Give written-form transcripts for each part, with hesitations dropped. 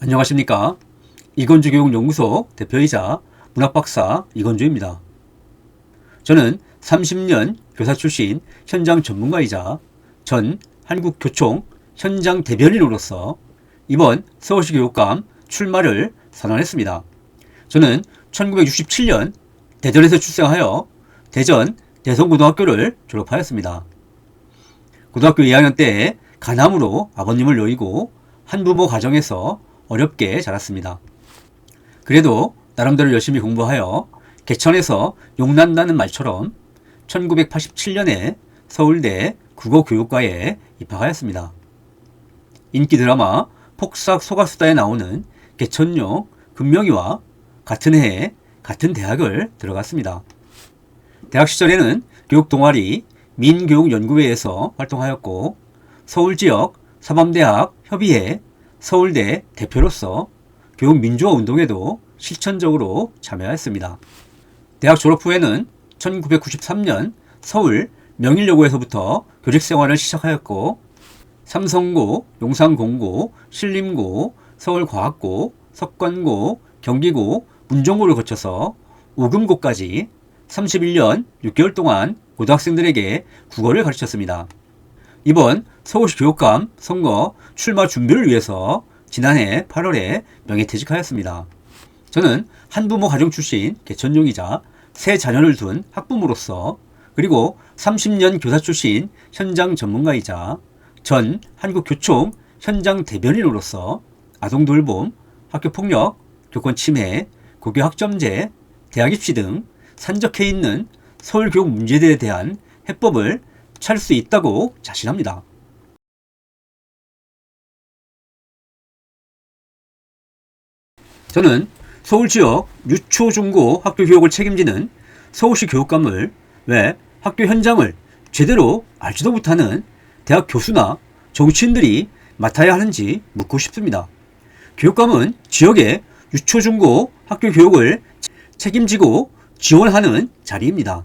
안녕하십니까. 이건주 교육연구소 대표이자 문학박사 이건주입니다. 저는 30년 교사 출신 현장 전문가이자 전 한국교총 현장 대변인으로서 이번 서울시 교육감 출마를 선언했습니다. 저는 1967년 대전에서 출생하여 대전 대성고등학교를 졸업하였습니다. 고등학교 2학년 때 간암으로 아버님을 놓이고 한부모 가정에서 어렵게 자랐습니다. 그래도 나름대로 열심히 공부하여 개천에서 용난다는 말처럼 1987년에 서울대 국어교육과에 입학하였습니다. 인기 드라마 폭삭 소가수다에 나오는 개천용 금명이와 같은 해에 같은 대학을 들어갔습니다. 대학 시절에는 교육동아리 민교육연구회에서 활동하였고 서울지역 사범대학 협의회 서울대 대표로서 교육민주화 운동에도 실천적으로 참여했습니다. 대학 졸업 후에는 1993년 서울 명일여고에서부터 교직생활을 시작하였고 삼성고, 용산공고, 신림고, 서울과학고, 석관고, 경기고, 문정고를 거쳐서 오금고까지 31년 6개월 동안 고등학생들에게 국어를 가르쳤습니다. 이번 서울시 교육감 선거 출마 준비를 위해서 지난해 8월에 명예퇴직하였습니다. 저는 한부모 가정 출신 개천용이자 세 자녀를 둔 학부모로서 그리고 30년 교사 출신 현장 전문가이자 전 한국교총 현장 대변인으로서 아동돌봄, 학교폭력, 교권침해, 고교학점제, 대학입시 등 산적해 있는 서울교육 문제들에 대한 해법을 찾을 수 있다고 자신합니다. 저는 서울지역 유초, 중고 학교 교육을 책임지는 서울시 교육감을 왜 학교 현장을 제대로 알지도 못하는 대학 교수나 정치인들이 맡아야 하는지 묻고 싶습니다. 교육감은 지역의 유초, 중고 학교 교육을 책임지고 지원하는 자리입니다.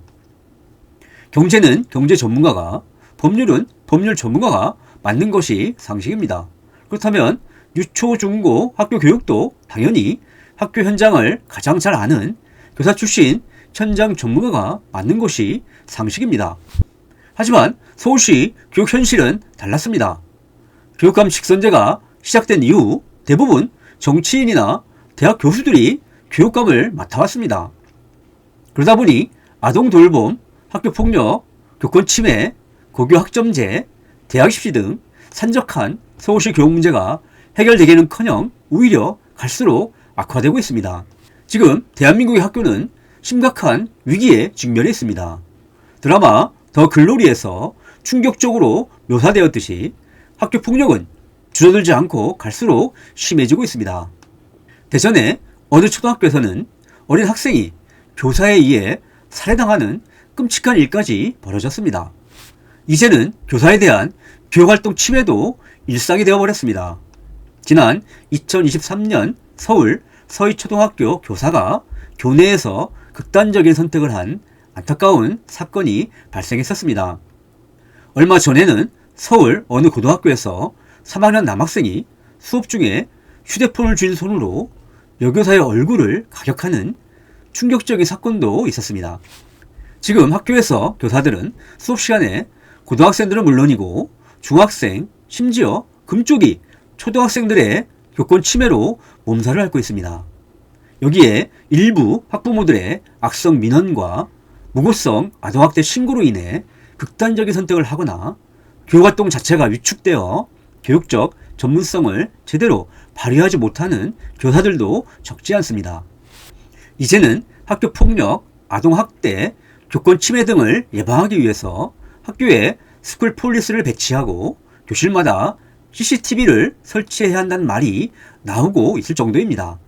경제는 경제 전문가가, 법률은 법률 전문가가 맡는 것이 상식입니다. 그렇다면 유초, 중고 학교 교육도 당연히 학교 현장을 가장 잘 아는 교사 출신 현장 전문가가 맡는 것이 상식입니다. 하지만 서울시 교육 현실은 달랐습니다. 교육감 직선제가 시작된 이후 대부분 정치인이나 대학 교수들이 교육감을 맡아왔습니다. 그러다 보니 아동돌봄, 학교폭력, 교권침해, 고교학점제, 대학입시 등 산적한 서울시 교육 문제가 해결되기는커녕 오히려 갈수록 악화되고 있습니다. 지금 대한민국의 학교는 심각한 위기에 직면해 있습니다. 드라마 더 글로리에서 충격적으로 묘사되었듯이 학교폭력은 줄어들지 않고 갈수록 심해지고 있습니다. 대전의 어느 초등학교에서는 어린 학생이 교사에 의해 살해당하는 끔찍한 일까지 벌어졌습니다. 이제는 교사에 대한 교육활동 침해도 일상이 되어버렸습니다. 지난 2023년 서울 서희초등학교 교사가 교내에서 극단적인 선택을 한 안타까운 사건이 발생했었습니다. 얼마 전에는 서울 어느 고등학교에서 3학년 남학생이 수업 중에 휴대폰을 쥔 손으로 여교사의 얼굴을 가격하는 충격적인 사건도 있었습니다. 지금 학교에서 교사들은 수업 시간에 고등학생들은 물론이고 중학생, 심지어 금쪽이 초등학생들의 교권 침해로 몸살을 앓고 있습니다. 여기에 일부 학부모들의 악성 민원과 무고성 아동학대 신고로 인해 극단적인 선택을 하거나 교육활동 자체가 위축되어 교육적 전문성을 제대로 발휘하지 못하는 교사들도 적지 않습니다. 이제는 학교폭력, 아동학대, 교권침해 등을 예방하기 위해서 학교에 스쿨폴리스를 배치하고 교실마다 CCTV를 설치해야 한다는 말이 나오고 있을 정도입니다.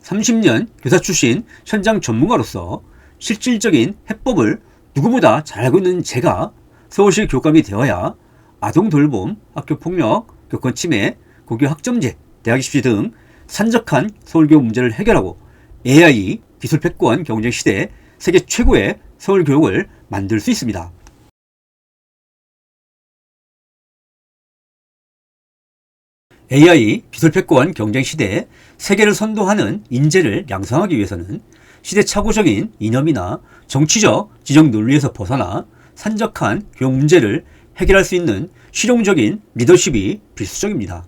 30년 교사 출신 현장 전문가로서 실질적인 해법을 누구보다 잘 알고 있는 제가 서울시 교육감이 되어야 아동돌봄, 학교폭력, 교권침해, 고교학점제, 대학입시 등 산적한 서울교육 문제를 해결하고 AI, 기술 패권 경쟁 시대 세계 최고의 서울교육을 만들 수 있습니다. AI 기술패권 경쟁 시대에 세계를 선도하는 인재를 양성하기 위해서는 시대착오적인 이념이나 정치적 지정 논리에서 벗어나 산적한 교육 문제를 해결할 수 있는 실용적인 리더십이 필수적입니다.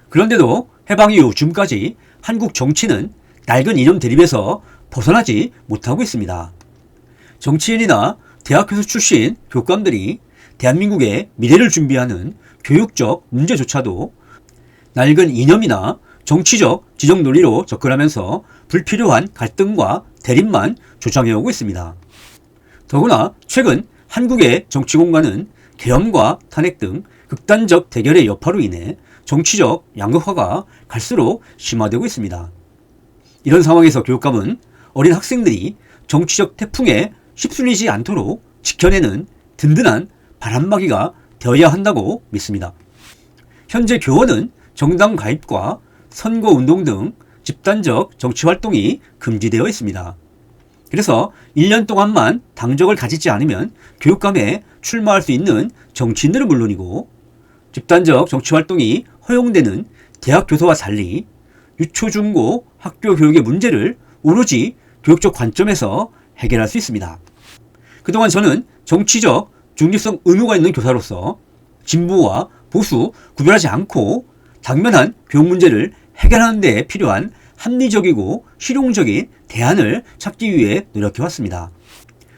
그런데도 해방 이후 지금까지 한국 정치는 낡은 이념 대립에서 벗어나지 못하고 있습니다. 정치인이나 대학 교수 출신 교육감들이 대한민국의 미래를 준비하는 교육적 문제조차도 낡은 이념이나 정치적 지정 논리로 접근하면서 불필요한 갈등과 대립만 조장해오고 있습니다. 더구나 최근 한국의 정치 공간은 계엄과 탄핵 등 극단적 대결의 여파로 인해 정치적 양극화가 갈수록 심화되고 있습니다. 이런 상황에서 교육감은 어린 학생들이 정치적 태풍에 휩쓸리지 않도록 지켜내는 든든한 바람막이가 되어야 한다고 믿습니다. 현재 교원은 정당 가입과 선거운동 등 집단적 정치활동이 금지되어 있습니다. 그래서 1년 동안만 당적을 가지지 않으면 교육감에 출마할 수 있는 정치인들은 물론이고 집단적 정치활동이 허용되는 대학 교사와 달리 유초중고 학교 교육의 문제를 오로지 교육적 관점에서 해결할 수 있습니다. 그동안 저는 정치적 중립성 의무가 있는 교사로서 진보와 보수 구별하지 않고 당면한 교육 문제를 해결하는 데 필요한 합리적이고 실용적인 대안을 찾기 위해 노력해왔습니다.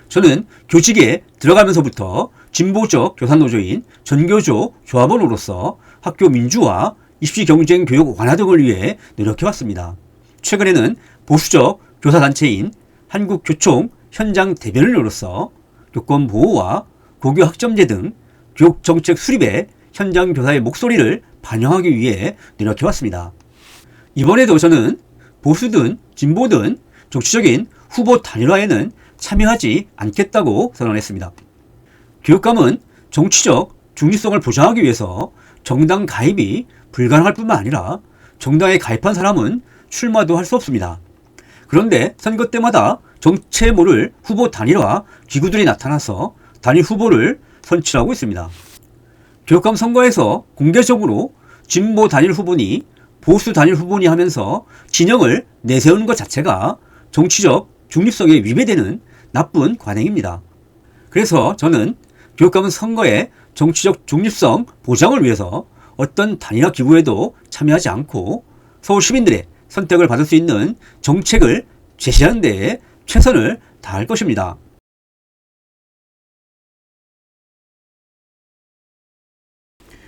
저는 교직에 들어가면서부터 진보적 교사노조인 전교조 조합원으로서 학교 민주화, 입시 경쟁 교육 완화 등을 위해 노력해왔습니다. 최근에는 보수적 교사단체인 한국교총 현장 대변인으로서 교권 보호와 고교 학점제 등 교육정책 수립에 현장 교사의 목소리를 반영하기 위해 노력해왔습니다. 이번에도 저는 보수든 진보든 정치적인 후보 단일화에는 참여하지 않겠다고 선언했습니다. 교육감은 정치적 중립성을 보장하기 위해서 정당 가입이 불가능할 뿐만 아니라 정당에 가입한 사람은 출마도 할 수 없습니다. 그런데 선거 때마다 정체 모를 후보 단일화 기구들이 나타나서 단일 후보를 선출하고 있습니다. 교육감 선거에서 공개적으로 진보 단일 후보니 보수 단일 후보니 하면서 진영을 내세우는 것 자체가 정치적 중립성에 위배되는 나쁜 관행입니다. 그래서 저는 교육감은 선거의 정치적 중립성 보장을 위해서 어떤 단일화 기구에도 참여하지 않고 서울 시민들의 선택을 받을 수 있는 정책을 제시하는 데에 최선을 다할 것입니다.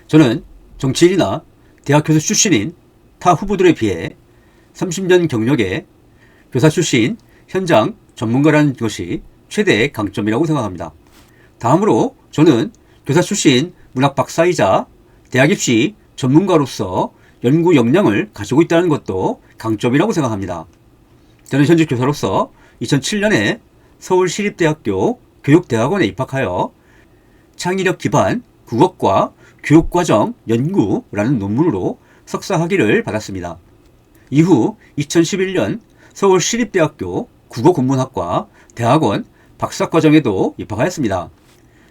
저는 정치인이나 대학 교수 출신인 타 후보들에 비해 30년 경력의 교사 출신 현장 전문가라는 것이 최대의 강점이라고 생각합니다. 다음으로 저는 교사 출신 문학 박사이자 대학 입시 전문가로서 연구 역량을 가지고 있다는 것도 강점이라고 생각합니다. 저는 현직 교사로서 2007년에 서울시립대학교 교육대학원에 입학하여 창의력 기반 국어과 교육과정 연구라는 논문으로 석사 학위를 받았습니다. 이후 2011년 서울시립대학교 국어국문학과 대학원 박사과정에도 입학하였습니다.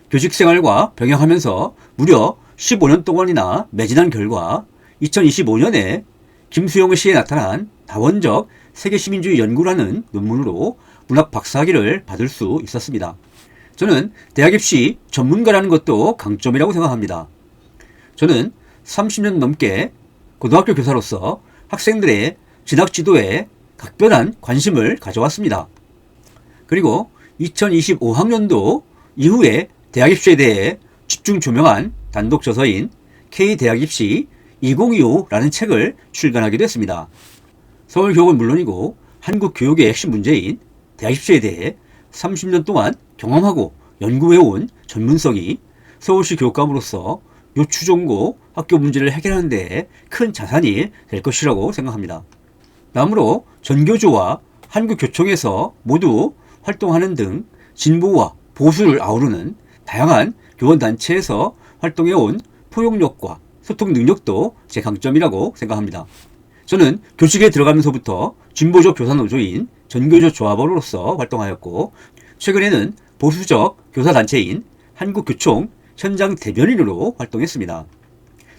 교직생활과 병행하면서 무려 15년 동안이나 매진한 결과 2025년에 김수용 시에 나타난 다원적 세계시민주의 연구라는 논문으로 문학 박사학위를 받을 수 있었습니다. 저는 대학 입시 전문가라는 것도 강점이라고 생각합니다. 저는 30년 넘게 고등학교 교사로서 학생들의 진학 지도에 각별한 관심을 가져왔습니다. 그리고 2025학년도 이후에 대학 입시에 대해 집중 조명한 단독 저서인 K대학 입시 2025라는 책을 출간하기도 했습니다. 서울교육은 물론이고 한국 교육의 핵심 문제인 대학 입시에 대해 30년 동안 경험하고 연구해온 전문성이 서울시 교육감으로서 요추종고 학교 문제를 해결하는 데 큰 자산이 될 것이라고 생각합니다. 다음으로 전교조와 한국교총에서 모두 활동하는 등 진보와 보수를 아우르는 다양한 교원단체에서 활동해온 포용력과 소통 능력도 제 강점이라고 생각합니다. 저는 교직에 들어가면서부터 진보적 교사노조인 전교조 조합원으로서 활동하였고 최근에는 보수적 교사단체인 한국교총 현장 대변인으로 활동했습니다.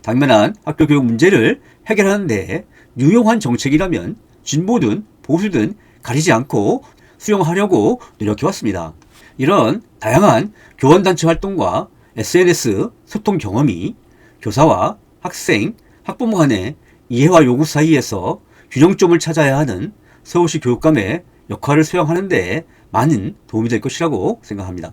당면한 학교 교육 문제를 해결하는 데 유용한 정책이라면 진보든 보수든 가리지 않고 수용하려고 노력해왔습니다. 이런 다양한 교원단체 활동과 SNS 소통 경험이 교사와 학생, 학부모 간의 이해와 요구 사이에서 균형점을 찾아야 하는 서울시 교육감의 역할을 수행하는 데 많은 도움이 될 것이라고 생각합니다.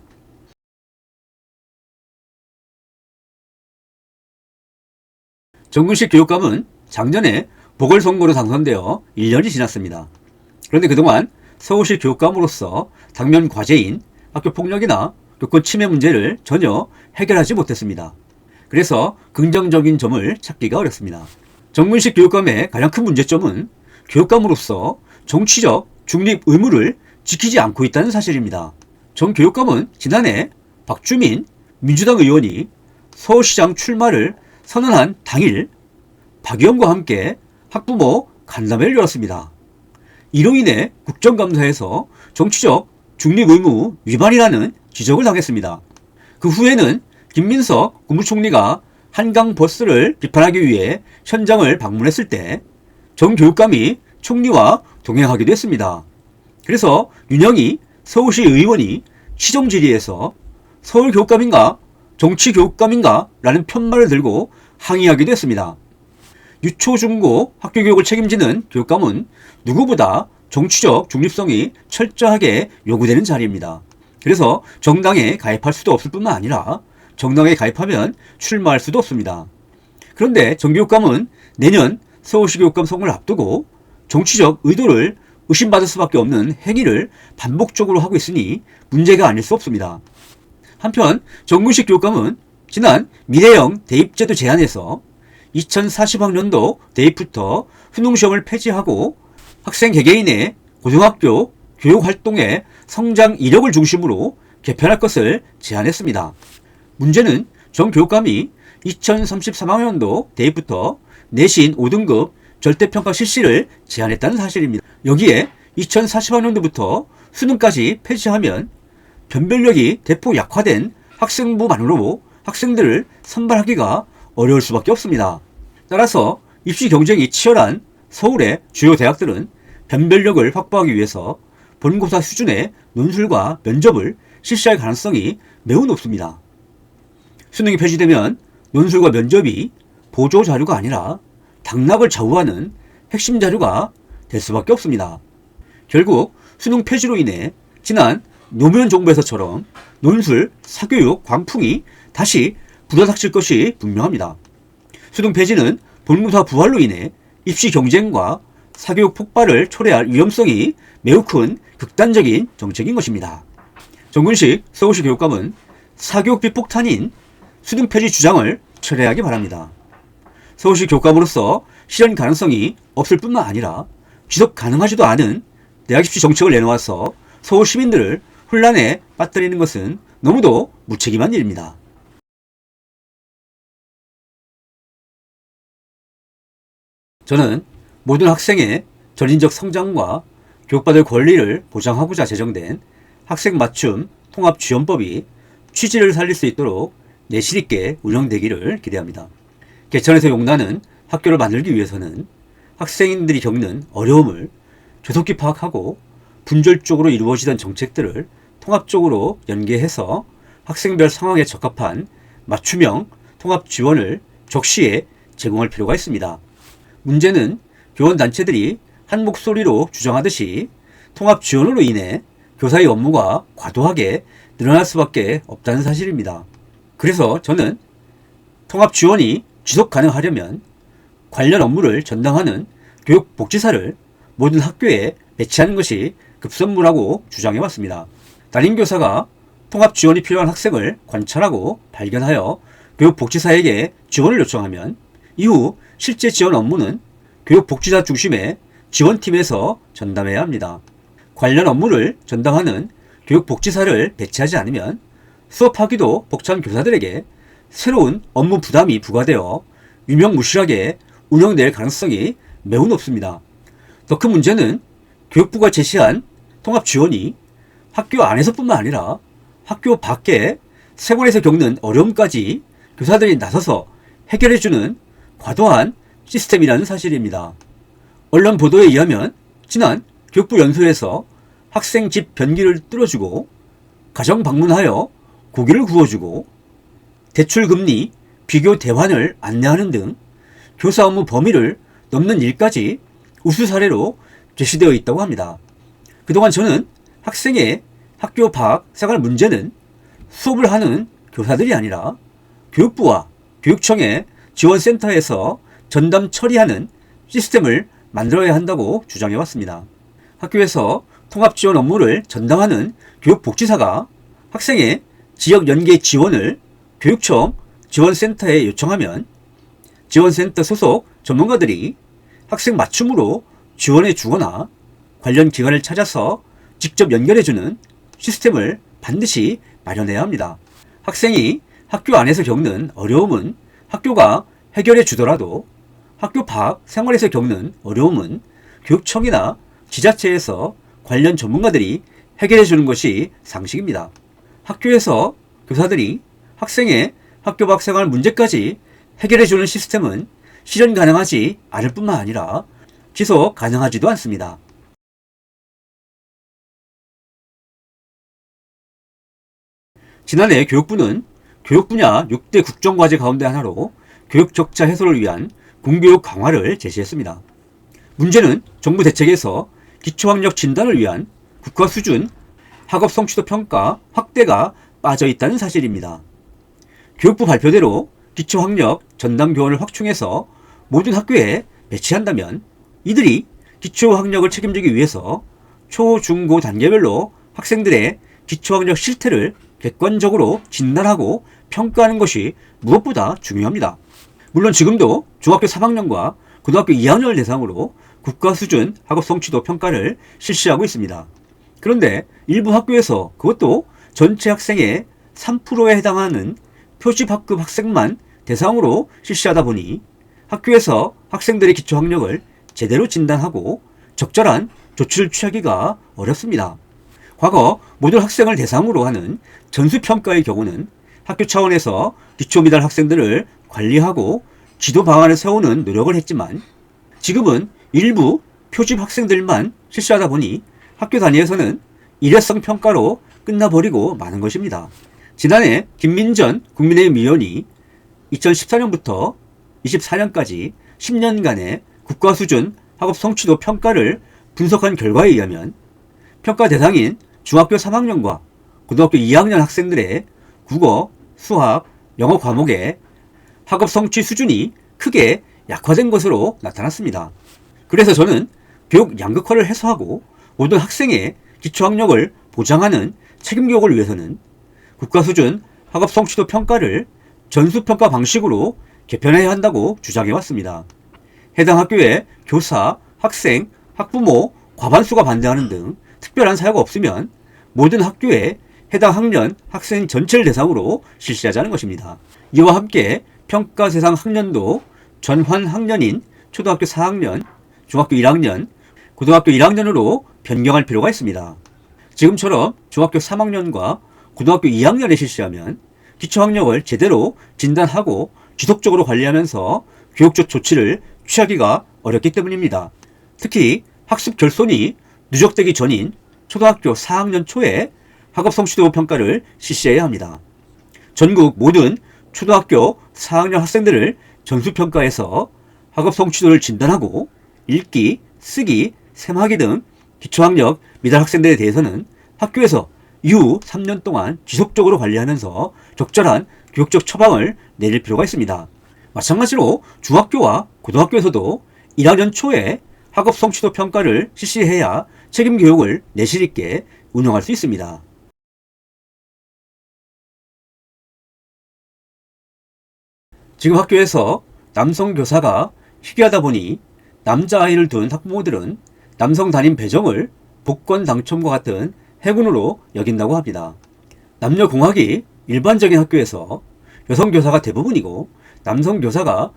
정근식 교육감은 작년에 보궐선거로 당선되어 1년이 지났습니다. 그런데 그동안 서울시 교육감으로서 당면 과제인 학교폭력이나 교권 침해 문제를 전혀 해결하지 못했습니다. 그래서 긍정적인 점을 찾기가 어렵습니다. 정근식 교육감의 가장 큰 문제점은 교육감으로서 정치적 중립 의무를 지키지 않고 있다는 사실입니다. 정 교육감은 지난해 박주민 민주당 의원이 서울시장 출마를 선언한 당일 박 의원과 함께 학부모 간담회를 열었습니다. 이로 인해 국정감사에서 정치적 중립 의무 위반이라는 지적을 당했습니다. 그 후에는 김민석 국무총리가 한강 버스를 비판하기 위해 현장을 방문했을 때 정 교육감이 총리와 동행하기도 했습니다. 그래서 윤영희 서울시 의원이 시정질의에서 서울교육감인가 정치교육감인가 라는 편말을 들고 항의하기도 했습니다. 유초 중고 학교교육을 책임지는 교육감은 누구보다 정치적 중립성이 철저하게 요구되는 자리입니다. 그래서 정당에 가입할 수도 없을 뿐만 아니라 정당에 가입하면 출마할 수도 없습니다. 그런데 정 교육감은 내년 서울시 교육감 선거를 앞두고 정치적 의도를 의심받을 수밖에 없는 행위를 반복적으로 하고 있으니 문제가 아닐 수 없습니다. 한편 정근식 교육감은 지난 미래형 대입제도 제안에서 2040학년도 대입부터 수능시험을 폐지하고 학생 개개인의 고등학교 교육활동의 성장 이력을 중심으로 개편할 것을 제안했습니다. 문제는 정 교육감이 2033학년도 대입부터 내신 5등급 절대평가 실시를 제안했다는 사실입니다. 여기에 2040학년도부터 수능까지 폐지하면 변별력이 대폭 약화된 학생부만으로 학생들을 선발하기가 어려울 수밖에 없습니다. 따라서 입시 경쟁이 치열한 서울의 주요 대학들은 변별력을 확보하기 위해서 본고사 수준의 논술과 면접을 실시할 가능성이 매우 높습니다. 수능이 폐지되면 논술과 면접이 보조 자료가 아니라 당락을 좌우하는 핵심 자료가 될 수밖에 없습니다. 결국 수능 폐지로 인해 지난 노무현 정부에서처럼 논술, 사교육, 광풍이 다시 불어닥칠 것이 분명합니다. 수능 폐지는 본고사 부활로 인해 입시 경쟁과 사교육 폭발을 초래할 위험성이 매우 큰 극단적인 정책인 것입니다. 정근식 서울시 교육감은 사교육 비폭탄인 수능 폐지 주장을 철회하기 바랍니다. 서울시 교육감으로서 실현 가능성이 없을 뿐만 아니라 지속 가능하지도 않은 대학 입시 정책을 내놓아서 서울 시민들을 혼란에 빠뜨리는 것은 너무도 무책임한 일입니다. 저는 모든 학생의 전인적 성장과 교육받을 권리를 보장하고자 제정된 학생 맞춤 통합지원법이 취지를 살릴 수 있도록 내실 있게 운영되기를 기대합니다. 개천에서 용나는 학교를 만들기 위해서는 학생들이 겪는 어려움을 조속히 파악하고 분절적으로 이루어지던 정책들을 통합적으로 연계해서 학생별 상황에 적합한 맞춤형 통합 지원을 적시에 제공할 필요가 있습니다. 문제는 교원단체들이 한 목소리로 주장하듯이 통합 지원으로 인해 교사의 업무가 과도하게 늘어날 수밖에 없다는 사실입니다. 그래서 저는 통합 지원이 지속 가능하려면 관련 업무를 전담하는 교육복지사를 모든 학교에 배치하는 것이 급선무라고 주장해왔습니다. 담임교사가 통합 지원이 필요한 학생을 관찰하고 발견하여 교육복지사에게 지원을 요청하면 이후 실제 지원 업무는 교육복지사 중심의 지원팀에서 전담해야 합니다. 관련 업무를 전담하는 교육복지사를 배치하지 않으면 수업하기도 벅찬 교사들에게 새로운 업무 부담이 부과되어 유명무실하게 운영될 가능성이 매우 높습니다. 더 큰 문제는 교육부가 제시한 통합 지원이 학교 안에서뿐만 아니라 학교 밖에 생활에서 겪는 어려움까지 교사들이 나서서 해결해주는 과도한 시스템이라는 사실입니다. 언론 보도에 의하면 지난 교육부 연수에서 학생 집 변기를 뚫어주고 가정 방문하여 고기를 구워주고 대출 금리 비교 대환을 안내하는 등 교사 업무 범위를 넘는 일까지 우수 사례로 제시되어 있다고 합니다. 그동안 저는 학생의 학교 방학 생활 문제는 수업을 하는 교사들이 아니라 교육부와 교육청의 지원센터에서 전담 처리하는 시스템을 만들어야 한다고 주장해왔습니다. 학교에서 통합지원 업무를 전담하는 교육복지사가 학생의 지역 연계 지원을 교육청 지원센터에 요청하면 지원센터 소속 전문가들이 학생 맞춤으로 지원해 주거나 관련 기관을 찾아서 직접 연결해주는 시스템을 반드시 마련해야 합니다. 학생이 학교 안에서 겪는 어려움은 학교가 해결해 주더라도 학교 밖 생활에서 겪는 어려움은 교육청이나 지자체에서 관련 전문가들이 해결해 주는 것이 상식입니다. 학교에서 교사들이 학생의 학교 밖 생활 문제까지 해결해 주는 시스템은 실현 가능하지 않을 뿐만 아니라 지속 가능하지도 않습니다. 지난해 교육부는 교육 분야 6대 국정과제 가운데 하나로 교육 적자 해소를 위한 공교육 강화를 제시했습니다. 문제는 정부 대책에서 기초학력 진단을 위한 국가 수준 학업 성취도 평가 확대가 빠져 있다는 사실입니다. 교육부 발표대로 기초학력 전담 교원을 확충해서 모든 학교에 배치한다면 이들이 기초학력을 책임지기 위해서 초, 중, 고 단계별로 학생들의 기초학력 실태를 객관적으로 진단하고 평가하는 것이 무엇보다 중요합니다. 물론 지금도 중학교 3학년과 고등학교 2학년을 대상으로 국가 수준 학업 성취도 평가를 실시하고 있습니다. 그런데 일부 학교에서 그것도 전체 학생의 3%에 해당하는 표집학급 학생만 대상으로 실시하다 보니 학교에서 학생들의 기초학력을 제대로 진단하고 적절한 조치를 취하기가 어렵습니다. 과거 모든 학생을 대상으로 하는 전수평가의 경우는 학교 차원에서 기초미달 학생들을 관리하고 지도 방안을 세우는 노력을 했지만 지금은 일부 표집 학생들만 실시하다 보니 학교 단위에서는 일회성 평가로 끝나버리고 마는 것입니다. 지난해 김민전 국민의힘 의원이 2014년부터 24년까지 10년간의 국가 수준 학업 성취도 평가를 분석한 결과에 의하면 평가 대상인 중학교 3학년과 고등학교 2학년 학생들의 국어, 수학, 영어 과목의 학업 성취 수준이 크게 약화된 것으로 나타났습니다. 그래서 저는 교육 양극화를 해소하고 모든 학생의 기초학력을 보장하는 책임교육을 위해서는 국가 수준 학업 성취도 평가를 전수평가 방식으로 개편해야 한다고 주장해왔습니다. 해당 학교의 교사, 학생, 학부모, 과반수가 반대하는 등 특별한 사유가 없으면 모든 학교에 해당 학년 학생 전체를 대상으로 실시하자는 것입니다. 이와 함께 평가 대상 학년도 전환 학년인 초등학교 4학년, 중학교 1학년, 고등학교 1학년으로 변경할 필요가 있습니다. 지금처럼 중학교 3학년과 고등학교 2학년에 실시하면 기초학력을 제대로 진단하고 지속적으로 관리하면서 교육적 조치를 취하기가 어렵기 때문입니다. 특히 학습 결손이 누적되기 전인 초등학교 4학년 초에 학업 성취도 평가를 실시해야 합니다. 전국 모든 초등학교 4학년 학생들을 전수평가해서 학업 성취도를 진단하고 읽기, 쓰기, 셈하기 등 기초학력 미달 학생들에 대해서는 학교에서 이후 3년 동안 지속적으로 관리하면서 적절한 교육적 처방을 내릴 필요가 있습니다. 마찬가지로 중학교와 고등학교에서도 1학년 초에 학업 성취도 평가를 실시해야 책임 교육을 내실 있게 운영할 수 있습니다. 지금 학교에서 남성 교사가 희귀하다 보니 남자아이를 둔 학부모들은 남성 담임 배정을 복권 당첨과 같은 행운으로 여긴다고 합니다. 남녀공학이 일반적인 학교에서 여성 교사가 대부분이고 남성 교사가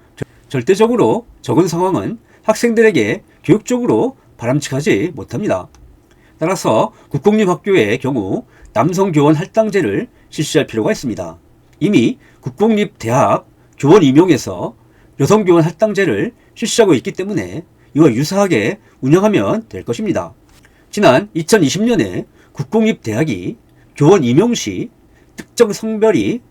절대적으로 적은 상황은 학생들에게 교육적으로 바람직하지 못합니다. 따라서 국공립학교의 경우 남성 교원 할당제를 실시할 필요가 있습니다. 이미 국공립대학 교원 임용에서 여성교원 할당제를 실시하고 있기 때문에 이와 유사하게 운영하면 될 것입니다. 지난 2020년에 국공립대학이 교원 임용 시 특정 성별이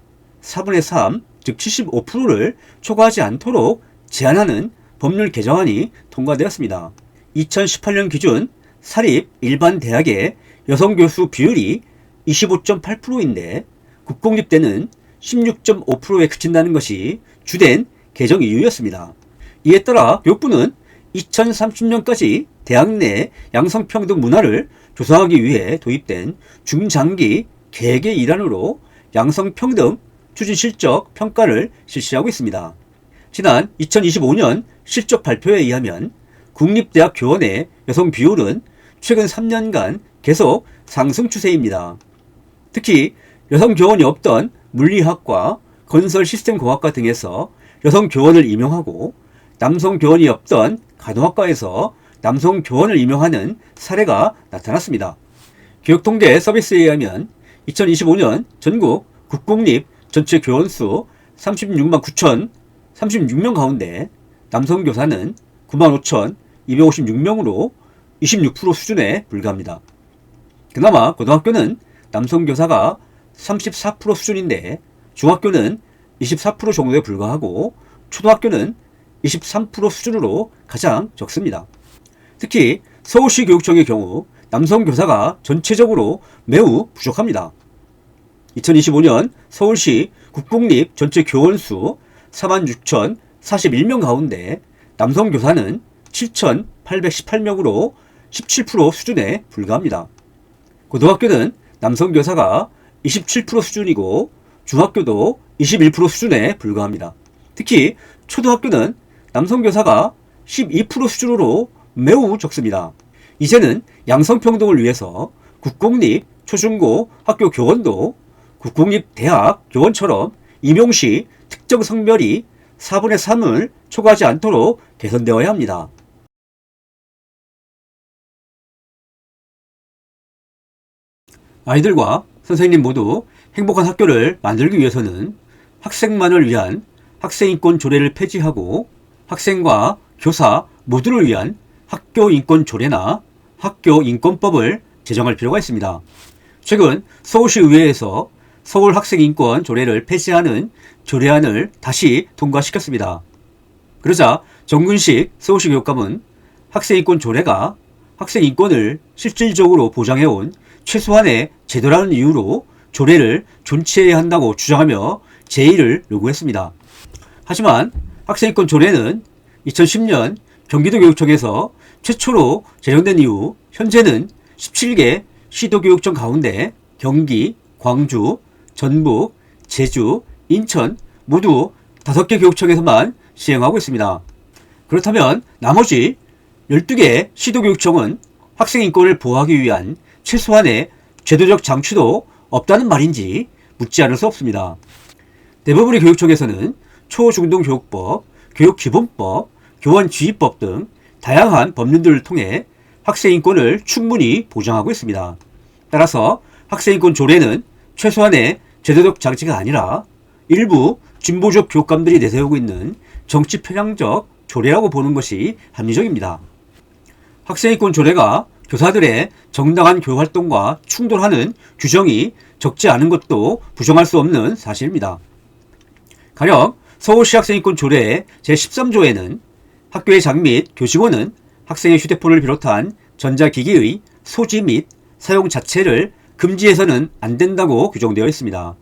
4분의 3, 즉 75%를 초과하지 않도록 제한하는 법률 개정안이 통과되었습니다. 2018년 기준 사립 일반 대학의 여성 교수 비율이 25.8%인데 국공립대는 16.5%에 그친다는 것이 주된 개정 이유였습니다. 이에 따라 교육부는 2030년까지 대학 내 양성평등 문화를 조성하기 위해 도입된 중장기 계획의 일환으로 양성평등 추진 실적 평가를 실시하고 있습니다. 지난 2025년 실적 발표에 의하면 국립대학 교원의 여성 비율은 최근 3년간 계속 상승 추세입니다. 특히 여성 교원이 없던 물리학과 건설 시스템공학과 등에서 여성 교원을 임용하고 남성 교원이 없던 간호학과에서 남성 교원을 임용하는 사례가 나타났습니다. 교육통계 서비스에 의하면 2025년 전국 국공립 전체 교원 수 36만 9,036명 가운데 남성 교사는 95,256명으로 26% 수준에 불과합니다. 그나마 고등학교는 남성 교사가 34% 수준인데 중학교는 24% 정도에 불과하고 초등학교는 23% 수준으로 가장 적습니다. 특히 서울시 교육청의 경우 남성 교사가 전체적으로 매우 부족합니다. 2025년 서울시 국공립 전체 교원 수 46,041명 가운데 남성 교사는 7,818명으로 17% 수준에 불과합니다. 고등학교는 남성 교사가 27% 수준이고 중학교도 21% 수준에 불과합니다. 특히 초등학교는 남성 교사가 12% 수준으로 매우 적습니다. 이제는 양성평등을 위해서 국공립 초중고 학교 교원도 국공립 대학 교원처럼 임용 시 특정 성별이 4분의 3을 초과하지 않도록 개선되어야 합니다. 아이들과 선생님 모두 행복한 학교를 만들기 위해서는 학생만을 위한 학생인권 조례를 폐지하고 학생과 교사 모두를 위한 학교인권 조례나 학교인권법을 제정할 필요가 있습니다. 최근 서울시 의회에서 서울학생인권 조례를 폐지하는 조례안을 다시 통과시켰습니다. 그러자 정근식 서울시 교육감은 학생인권 조례가 학생인권을 실질적으로 보장해온 최소한의 제도라는 이유로 조례를 존치해야 한다고 주장하며 제의를 요구했습니다. 하지만 학생인권 조례는 2010년 경기도교육청에서 최초로 제정된 이후 현재는 17개 시도교육청 가운데 경기, 광주, 전북, 제주, 인천 모두 5개 교육청에서만 시행하고 있습니다. 그렇다면 나머지 12개 시도교육청은 학생인권을 보호하기 위한 최소한의 제도적 장치도 없다는 말인지 묻지 않을 수 없습니다. 대부분의 교육청에서는 초중등교육법, 교육기본법, 교원지휘법 등 다양한 법률들을 통해 학생인권을 충분히 보장하고 있습니다. 따라서 학생인권 조례는 최소한의 제도적 장치가 아니라 일부 진보적 교육감들이 내세우고 있는 정치 편향적 조례라고 보는 것이 합리적입니다. 학생인권 조례가 교사들의 정당한 교육활동과 충돌하는 규정이 적지 않은 것도 부정할 수 없는 사실입니다. 가령 서울시 학생인권 조례의 제13조에는 학교의 장 및 교직원은 학생의 휴대폰을 비롯한 전자기기의 소지 및 사용 자체를 금지해서는 안 된다고 규정되어 있습니다.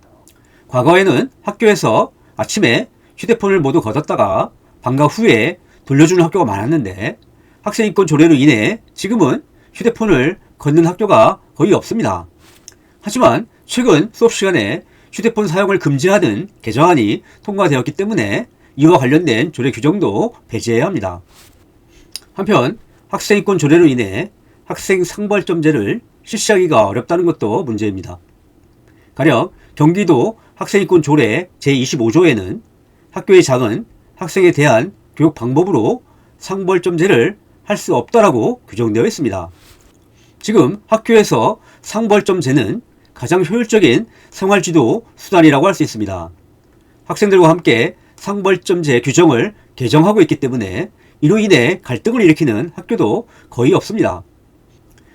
과거에는 학교에서 아침에 휴대폰을 모두 걷었다가 방과 후에 돌려주는 학교가 많았는데 학생인권 조례로 인해 지금은 휴대폰을 걷는 학교가 거의 없습니다. 하지만 최근 수업 시간에 휴대폰 사용을 금지하는 개정안이 통과되었기 때문에 이와 관련된 조례 규정도 폐지해야 합니다. 한편 학생인권 조례로 인해 학생 상벌점제를 실시하기가 어렵다는 것도 문제입니다. 가령 경기도 학생인권 조례 제25조에는 학교의 장은 학생에 대한 교육 방법으로 상벌점제를 할 수 없다라고 규정되어 있습니다. 지금 학교에서 상벌점제는 가장 효율적인 생활지도 수단이라고 할 수 있습니다. 학생들과 함께 상벌점제 규정을 개정하고 있기 때문에 이로 인해 갈등을 일으키는 학교도 거의 없습니다.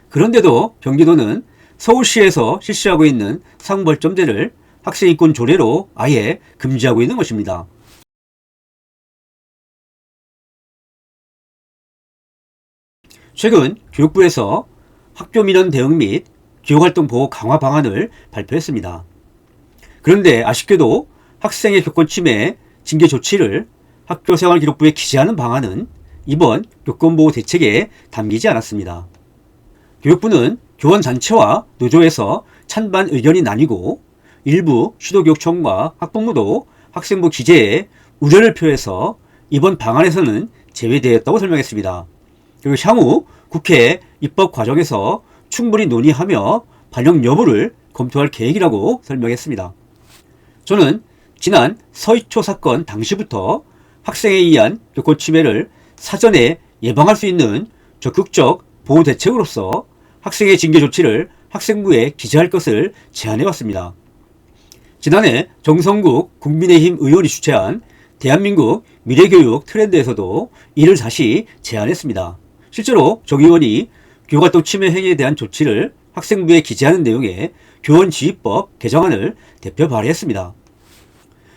그런데도 경기도는 서울시에서 실시하고 있는 상벌점제를 학생인권 조례로 아예 금지하고 있는 것입니다. 최근 교육부에서 학교 민원 대응 및 교육활동 보호 강화 방안을 발표했습니다. 그런데 아쉽게도 학생의 교권 침해 징계 조치를 학교생활기록부에 기재하는 방안은 이번 교권보호 대책에 담기지 않았습니다. 교육부는 교원단체와 노조에서 찬반 의견이 나뉘고 일부 시도교육청과 학부모도 학생부 기재에 우려를 표해서 이번 방안에서는 제외되었다고 설명했습니다. 그리고 향후 국회 입법 과정에서 충분히 논의하며 반영 여부를 검토할 계획이라고 설명했습니다. 저는 지난 서희초 사건 당시부터 학생에 의한 교권 침해를 사전에 예방할 수 있는 적극적 보호 대책으로서 학생의 징계 조치를 학생부에 기재할 것을 제안해 왔습니다. 지난해 정성국 국민의힘 의원이 주최한 대한민국 미래교육 트렌드에서도 이를 다시 제안했습니다. 실제로 정 의원이 교육활동 침해 행위에 대한 조치를 학생부에 기재하는 내용의 교원지휘법 개정안을 대표 발의했습니다.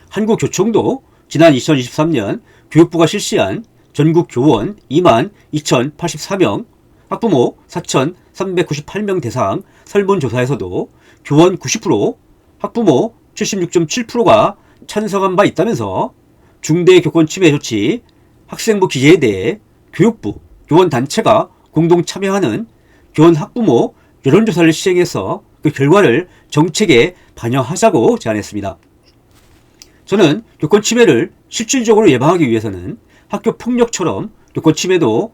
한국교총도 지난 2023년 교육부가 실시한 전국 교원 22,084명, 학부모 4,398명 대상 설문조사에서도 교원 90%, 학부모 76.7%가 찬성한 바 있다면서 중대 교권 침해 조치, 학생부 기재에 대해 교육부, 교원단체가 공동 참여하는 교원 학부모 여론조사를 시행해서 그 결과를 정책에 반영하자고 제안했습니다. 저는 교권 침해를 실질적으로 예방하기 위해서는 학교 폭력처럼 교권 침해도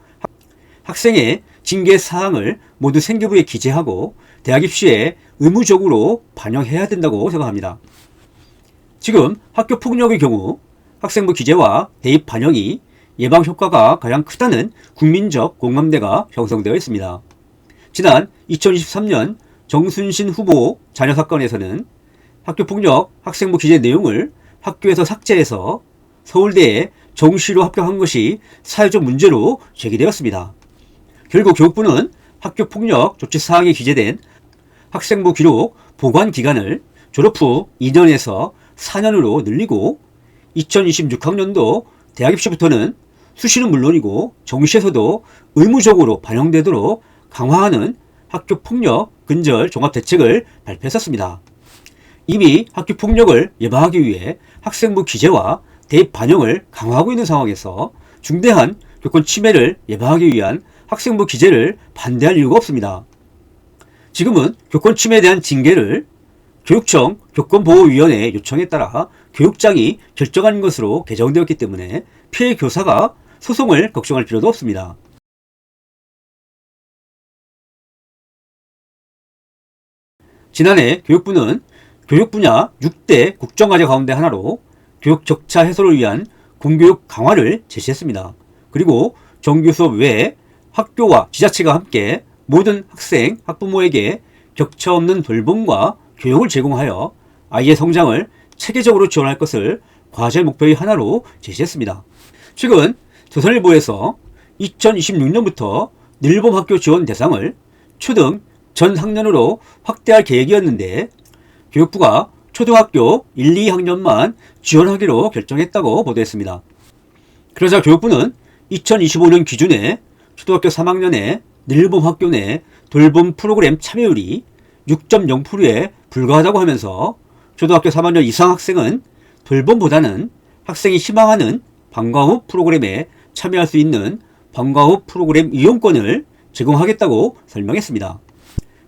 학생의 징계 사항을 모두 생계부에 기재하고 대학 입시에 의무적으로 반영해야 된다고 생각합니다. 지금 학교 폭력의 경우 학생부 기재와 대입 반영이 예방 효과가 가장 크다는 국민적 공감대가 형성되어 있습니다. 지난 2023년 정순신 후보 자녀 사건에서는 학교폭력 학생부 기재 내용을 학교에서 삭제해서 서울대에 정시로 합격한 것이 사회적 문제로 제기되었습니다. 결국 교육부는 학교폭력 조치 사항에 기재된 학생부 기록 보관 기간을 졸업 후 2년에서 4년으로 늘리고 2026학년도 대학 입시부터는 수시는 물론이고 정시에서도 의무적으로 반영되도록 강화하는 학교폭력 근절 종합대책을 발표했었습니다. 이미 학교폭력을 예방하기 위해 학생부 기재와 대입 반영을 강화하고 있는 상황에서 중대한 교권 침해를 예방하기 위한 학생부 기재를 반대할 이유가 없습니다. 지금은 교권 침해에 대한 징계를 교육청 교권보호위원회 요청에 따라 교육장이 결정한 것으로 개정되었기 때문에 피해 교사가 소송을 걱정할 필요도 없습니다. 지난해 교육부는 교육 분야 6대 국정과제 가운데 하나로 교육 격차 해소를 위한 공교육 강화를 제시했습니다. 그리고 정규 수업 외에 학교와 지자체가 함께 모든 학생, 학부모에게 격차 없는 돌봄과 교육을 제공하여 아이의 성장을 체계적으로 지원할 것을 과제 목표의 하나로 제시했습니다. 최근 조선일보에서 2026년부터 늘봄 학교 지원 대상을 초등 전 학년으로 확대할 계획이었는데 교육부가 초등학교 1, 2학년만 지원하기로 결정했다고 보도했습니다. 그러자 교육부는 2025년 기준에 초등학교 3학년의 늘봄 학교 내 돌봄 프로그램 참여율이 6.0%에 불과하다고 하면서 초등학교 3학년 이상 학생은 돌봄보다는 학생이 희망하는 방과 후 프로그램에 참여할 수 있는 방과 후 프로그램 이용권을 제공하겠다고 설명했습니다.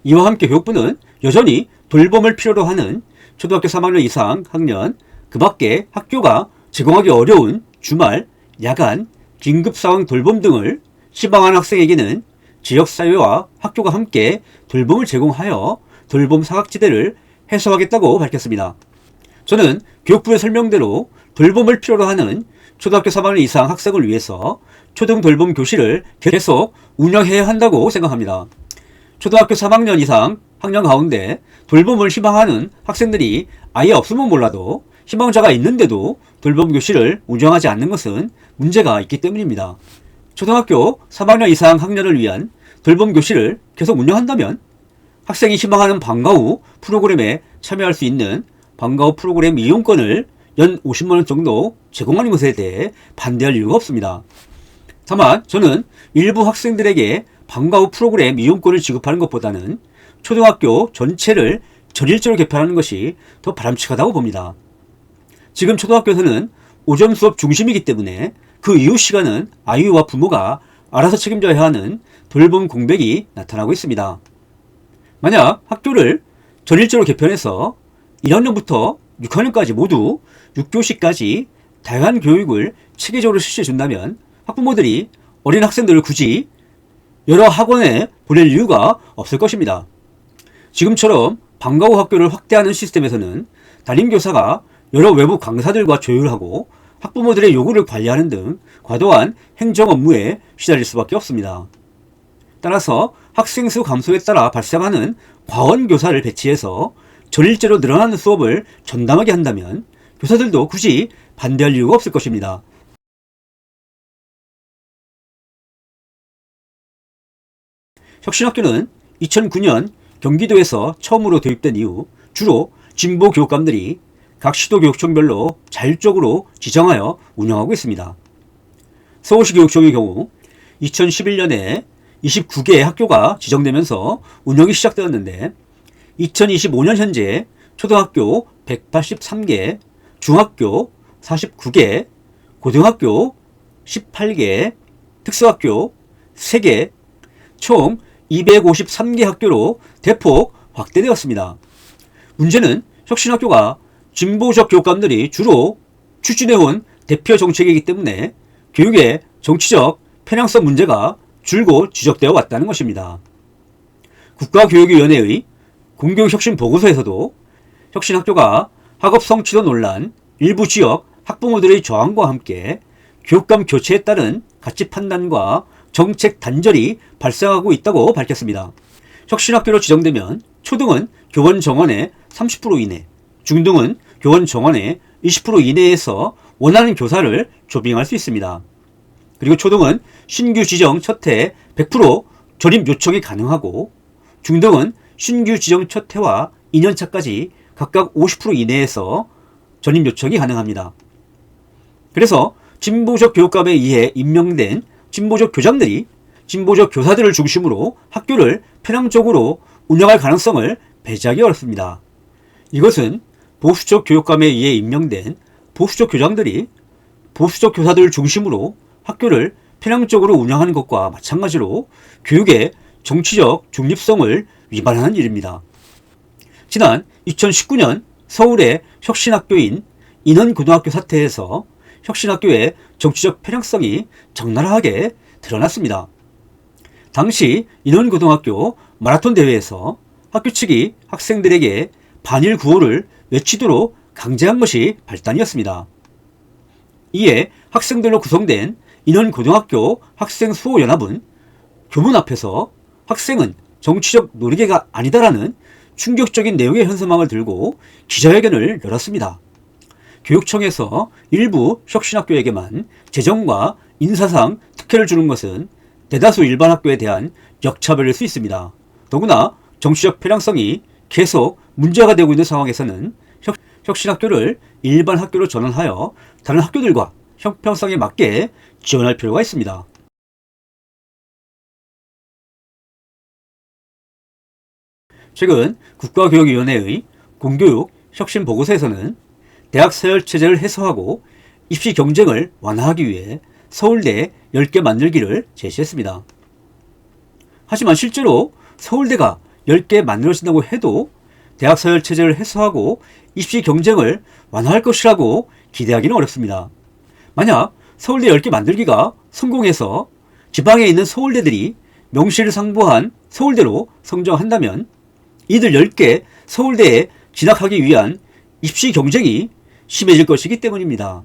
이와 함께 교육부는 여전히 돌봄을 필요로 하는 초등학교 3학년 이상 학년, 그 밖에 학교가 제공하기 어려운 주말, 야간, 긴급상황 돌봄 등을 희망하는 학생에게는 지역사회와 학교가 함께 돌봄을 제공하여 돌봄 사각지대를 해소하겠다고 밝혔습니다. 저는 교육부의 설명대로 돌봄을 필요로 하는 초등학교 3학년 이상 학생을 위해서 초등 돌봄 교실을 계속 운영해야 한다고 생각합니다. 초등학교 3학년 이상 학년 가운데 돌봄을 희망하는 학생들이 아예 없으면 몰라도 희망자가 있는데도 돌봄교실을 운영하지 않는 것은 문제가 있기 때문입니다. 초등학교 3학년 이상 학년을 위한 돌봄교실을 계속 운영한다면 학생이 희망하는 방과 후 프로그램에 참여할 수 있는 방과 후 프로그램 이용권을 연 50만원 정도 제공하는 것에 대해 반대할 이유가 없습니다. 다만 저는 일부 학생들에게 방과 후 프로그램 이용권을 지급하는 것보다는 초등학교 전체를 전일제로 개편하는 것이 더 바람직하다고 봅니다. 지금 초등학교에서는 오전 수업 중심이기 때문에 그 이후 시간은 아이와 부모가 알아서 책임져야 하는 돌봄 공백이 나타나고 있습니다. 만약 학교를 전일제로 개편해서 1학년부터 6학년까지 모두 6교시까지 다양한 교육을 체계적으로 실시해 준다면 학부모들이 어린 학생들을 굳이 여러 학원에 보낼 이유가 없을 것입니다. 지금처럼 방과 후 학교를 확대하는 시스템에서는 담임교사가 여러 외부 강사들과 조율하고 학부모들의 요구를 관리하는 등 과도한 행정 업무에 시달릴 수밖에 없습니다. 따라서 학생 수 감소에 따라 발생하는 과원 교사를 배치해서 전일제로 늘어나는 수업을 전담하게 한다면 교사들도 굳이 반대할 이유가 없을 것입니다. 혁신학교는 2009년 경기도에서 처음으로 도입된 이후 주로 진보 교육감들이 각 시도교육청별로 자율적으로 지정하여 운영하고 있습니다. 서울시 교육청의 경우 2011년에 29개의 학교가 지정되면서 운영이 시작되었는데 2025년 현재 초등학교 183개, 중학교 49개, 고등학교 18개, 특수학교 3개, 총 253개 학교로 대폭 확대되었습니다. 문제는 혁신학교가 진보적 교육감들이 주로 추진해온 대표 정책이기 때문에 교육의 정치적 편향성 문제가 줄곧 지적되어 왔다는 것입니다. 국가교육위원회의 공교육혁신보고서에서도 혁신학교가 학업 성취도 논란, 일부 지역 학부모들의 저항과 함께 교육감 교체에 따른 가치 판단과 정책 단절이 발생하고 있다고 밝혔습니다. 혁신학교로 지정되면 초등은 교원 정원의 30% 이내, 중등은 교원 정원의 20% 이내에서 원하는 교사를 조빙할 수 있습니다. 그리고 초등은 신규 지정 첫 해 100% 전입 요청이 가능하고 중등은 신규 지정 첫 해와 2년차까지 각각 50% 이내에서 전입 요청이 가능합니다. 그래서 진보적 교육감에 의해 임명된 진보적 교장들이 진보적 교사들을 중심으로 학교를 편향적으로 운영할 가능성을 배제하기 어렵습니다. 이것은 보수적 교육감에 의해 임명된 보수적 교장들이 보수적 교사들을 중심으로 학교를 편향적으로 운영하는 것과 마찬가지로 교육의 정치적 중립성을 위반하는 일입니다. 지난 2019년 서울의 혁신학교인 인원고등학교 사태에서 혁신학교의 정치적 편향성이 적나라하게 드러났습니다. 당시 인원고등학교 마라톤 대회에서 학교 측이 학생들에게 반일 구호를 외치도록 강제한 것이 발단이었습니다. 이에 학생들로 구성된 인원고등학교 학생수호연합은 교문 앞에서 학생은 정치적 놀이개가 아니다라는 충격적인 내용의 현수막을 들고 기자회견을 열었습니다. 교육청에서 일부 혁신학교에게만 재정과 인사상 특혜를 주는 것은 대다수 일반 학교에 대한 역차별일 수 있습니다. 더구나 정치적 편향성이 계속 문제가 되고 있는 상황에서는 혁신학교를 일반 학교로 전환하여 다른 학교들과 형평성에 맞게 지원할 필요가 있습니다. 최근 국가교육위원회의 공교육 혁신보고서에서는 대학 서열체제를 해소하고 입시 경쟁을 완화하기 위해 서울대 10개 만들기를 제시했습니다. 하지만 실제로 서울대가 10개 만들어진다고 해도 대학 서열체제를 해소하고 입시 경쟁을 완화할 것이라고 기대하기는 어렵습니다. 만약 서울대 10개 만들기가 성공해서 지방에 있는 서울대들이 명실상부한 서울대로 성장한다면 이들 10개 서울대에 진학하기 위한 입시 경쟁이 심해질 것이기 때문입니다.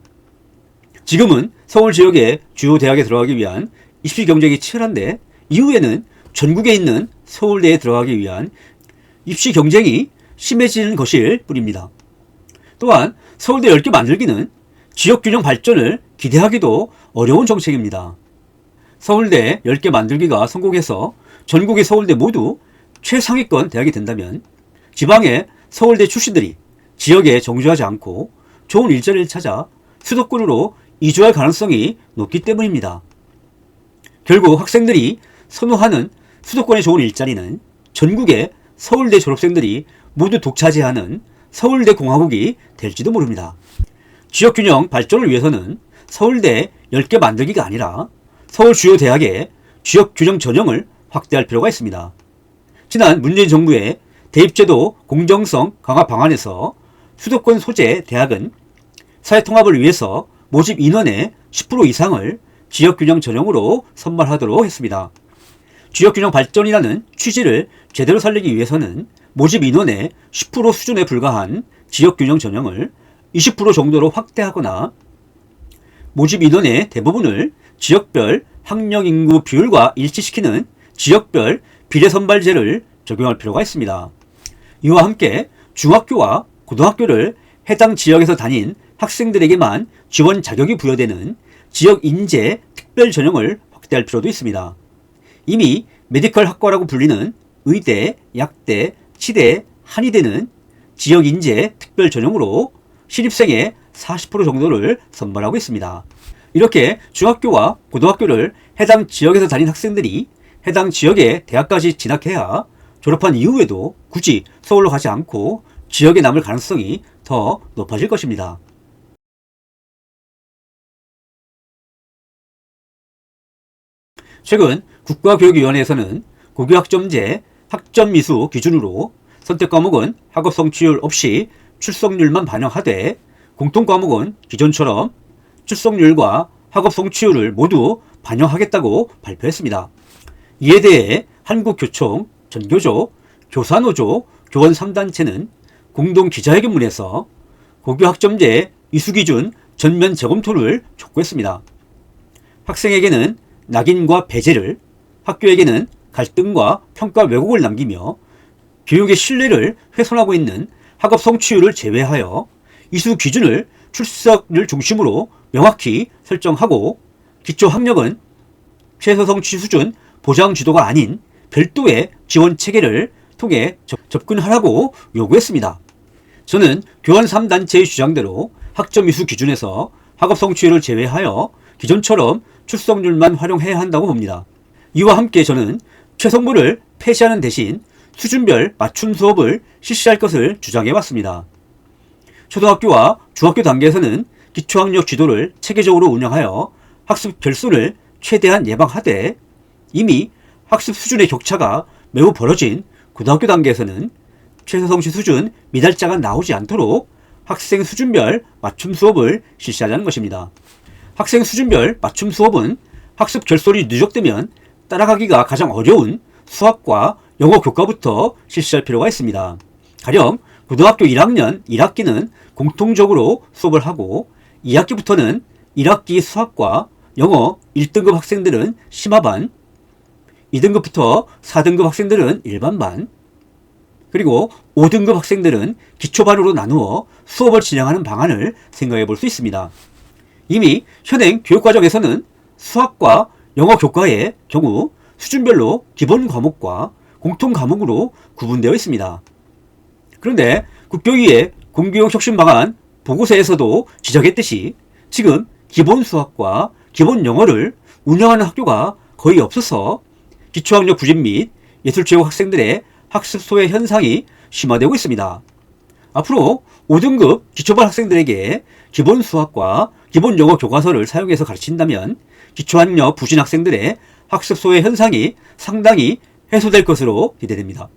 지금은 서울 지역의 주요 대학에 들어가기 위한 입시 경쟁이 치열한데 이후에는 전국에 있는 서울대에 들어가기 위한 입시 경쟁이 심해지는 것일 뿐입니다. 또한 서울대 10개 만들기는 지역균형 발전을 기대하기도 어려운 정책입니다. 서울대 10개 만들기가 성공해서 전국의 서울대 모두 최상위권 대학이 된다면 지방의 서울대 출신들이 지역에 정주하지 않고 좋은 일자리를 찾아 수도권으로 이주할 가능성이 높기 때문입니다. 결국 학생들이 선호하는 수도권의 좋은 일자리는 전국의 서울대 졸업생들이 모두 독차지하는 서울대 공화국이 될지도 모릅니다. 지역균형 발전을 위해서는 서울대 10개 만들기가 아니라 서울 주요 대학의 지역균형 전형을 확대할 필요가 있습니다. 지난 문재인 정부의 대입제도 공정성 강화 방안에서 수도권 소재 대학은 사회통합을 위해서 모집 인원의 10% 이상을 지역균형 전형으로 선발하도록 했습니다. 지역균형 발전이라는 취지를 제대로 살리기 위해서는 모집 인원의 10% 수준에 불과한 지역균형 전형을 20% 정도로 확대하거나 모집 인원의 대부분을 지역별 학령인구 비율과 일치시키는 지역별 비례선발제를 적용할 필요가 있습니다. 이와 함께 중학교와 고등학교를 해당 지역에서 다닌 학생들에게만 지원 자격이 부여되는 지역인재 특별 전형을 확대할 필요도 있습니다. 이미 메디컬 학과라고 불리는 의대, 약대, 치대, 한의대는 지역인재 특별 전형으로 신입생의 40% 정도를 선발하고 있습니다. 이렇게 중학교와 고등학교를 해당 지역에서 다닌 학생들이 해당 지역의 대학까지 진학해야 졸업한 이후에도 굳이 서울로 가지 않고 지역에 남을 가능성이 더 높아질 것입니다. 최근 국가교육위원회에서는 고교학점제 학점미수 기준으로 선택과목은 학업 성취율 없이 출석률만 반영하되 공통과목은 기존처럼 출석률과 학업 성취율을 모두 반영하겠다고 발표했습니다. 이에 대해 한국교총, 전교조, 교사노조, 교원 3단체는 공동 기자회견문에서 고교학점제 이수기준 전면 재검토를 촉구했습니다. 학생에게는 낙인과 배제를, 학교에게는 갈등과 평가 왜곡을 남기며 교육의 신뢰를 훼손하고 있는 학업 성취율을 제외하여 이수 기준을 출석률 중심으로 명확히 설정하고 기초학력은 최소 성취 수준 보장 지도가 아닌 별도의 지원 체계를 통해 접근하라고 요구했습니다. 저는 교원 3단체의 주장대로 학점 이수 기준에서 학업 성취율을 제외하여 기존처럼 출석률만 활용해야 한다고 봅니다. 이와 함께 저는 최성부를 폐지하는 대신 수준별 맞춤 수업을 실시할 것을 주장해왔습니다. 초등학교와 중학교 단계에서는 기초학력 지도를 체계적으로 운영하여 학습 결손을 최대한 예방하되 이미 학습 수준의 격차가 매우 벌어진 고등학교 단계에서는 최소 성취 수준 미달자가 나오지 않도록 학생 수준별 맞춤 수업을 실시하자는 것입니다. 학생 수준별 맞춤 수업은 학습 결손이 누적되면 따라가기가 가장 어려운 수학과 영어 교과부터 실시할 필요가 있습니다. 가령 고등학교 1학년 1학기는 공통적으로 수업을 하고 2학기부터는 1학기 수학과 영어 1등급 학생들은 심화반, 2등급부터 4등급 학생들은 일반반, 그리고 5등급 학생들은 기초반으로 나누어 수업을 진행하는 방안을 생각해 볼 수 있습니다. 이미 현행 교육과정에서는 수학과 영어 교과의 경우 수준별로 기본 과목과 공통 과목으로 구분되어 있습니다. 그런데 국교위의 공교육 혁신 방안 보고서에서도 지적했듯이 지금 기본 수학과 기본 영어를 운영하는 학교가 거의 없어서 기초학력 부진 및 예술체육 학생들의 학습 소외 현상이 심화되고 있습니다. 앞으로 5등급 기초반 학생들에게 기본 수학과 기본 영어 교과서를 사용해서 가르친다면 기초학력 부진 학생들의 학습 소외 현상이 상당히 해소될 것으로 기대됩니다.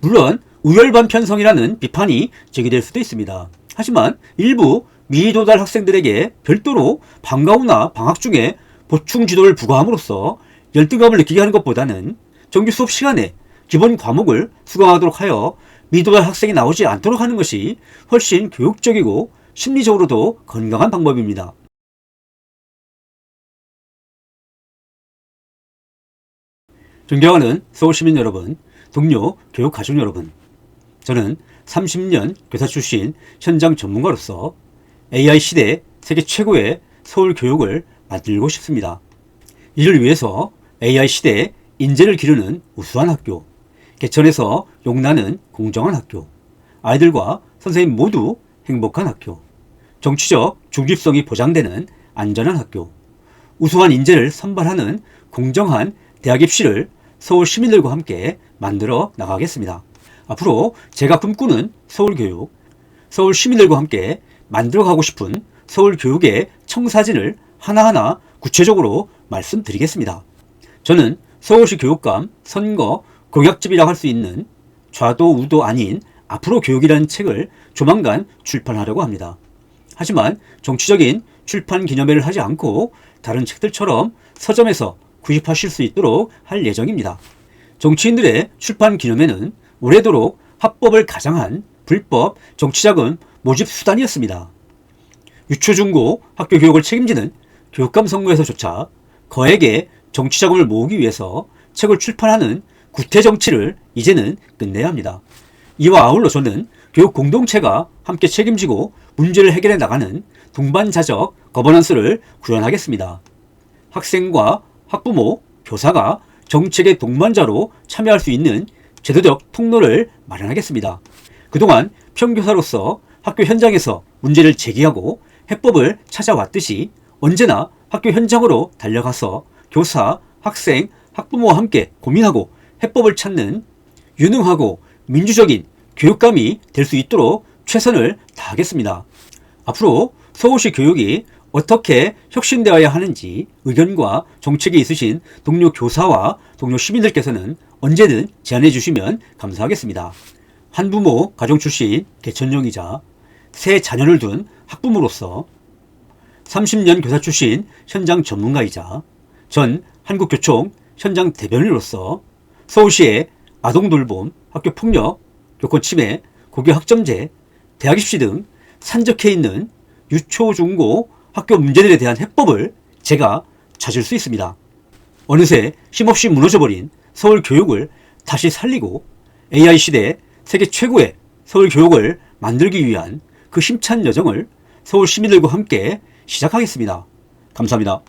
물론 우열반 편성이라는 비판이 제기될 수도 있습니다. 하지만 일부 미도달 학생들에게 별도로 방과 후나 방학 중에 보충 지도를 부과함으로써 열등감을 느끼게 하는 것보다는 정규 수업 시간에 기본 과목을 수강하도록 하여 미도달 학생이 나오지 않도록 하는 것이 훨씬 교육적이고 심리적으로도 건강한 방법입니다. 존경하는 서울시민 여러분, 동료 교육가족 여러분, 저는 30년 교사 출신 현장 전문가로서 AI 시대 세계 최고의 서울 교육을 만들고 싶습니다. 이를 위해서 AI 시대에 인재를 기르는 우수한 학교, 개천에서 용나는 공정한 학교, 아이들과 선생님 모두 행복한 학교, 정치적 중립성이 보장되는 안전한 학교, 우수한 인재를 선발하는 공정한 대학 입시를 서울 시민들과 함께 만들어 나가겠습니다. 앞으로 제가 꿈꾸는 서울교육, 서울 시민들과 함께 만들어가고 싶은 서울교육의 청사진을 하나하나 구체적으로 말씀드리겠습니다. 저는 서울시 교육감 선거 공약집이라고 할 수 있는 좌도 우도 아닌 앞으로 교육이라는 책을 조만간 출판하려고 합니다. 하지만 정치적인 출판 기념회를 하지 않고 다른 책들처럼 서점에서 구입하실 수 있도록 할 예정입니다. 정치인들의 출판 기념회는 오래도록 합법을 가장한 불법 정치자금 모집 수단이었습니다. 유초중고 학교 교육을 책임지는 교육감 선거에서조차 거액의 정치자금을 모으기 위해서 책을 출판하는 구태정치를 이제는 끝내야 합니다. 이와 아울러 저는 교육 공동체가 함께 책임지고 문제를 해결해 나가는 동반자적 거버넌스를 구현하겠습니다. 학생과 학부모, 교사가 정책의 동반자로 참여할 수 있는 제도적 통로를 마련하겠습니다. 그동안 평교사로서 학교 현장에서 문제를 제기하고 해법을 찾아왔듯이 언제나 학교 현장으로 달려가서 교사, 학생, 학부모와 함께 고민하고 해법을 찾는 유능하고 민주적인 교육감이 될 수 있도록 최선을 다하겠습니다. 앞으로 서울시 교육이 어떻게 혁신되어야 하는지 의견과 정책이 있으신 동료 교사와 동료 시민들께서는 언제든 제안해 주시면 감사하겠습니다. 한부모 가정 출신 개천용이자 세 자녀를 둔 학부모로서 30년 교사 출신 현장 전문가이자 전 한국교총 현장 대변인으로서 서울시의 아동돌봄, 학교폭력, 교권침해, 고교학점제, 대학입시 등 산적해 있는 유초, 중고 학교 문제들에 대한 해법을 제가 찾을 수 있습니다. 어느새 힘없이 무너져버린 서울 교육을 다시 살리고 AI 시대 세계 최고의 서울 교육을 만들기 위한 그 힘찬 여정을 서울 시민들과 함께 시작하겠습니다. 감사합니다.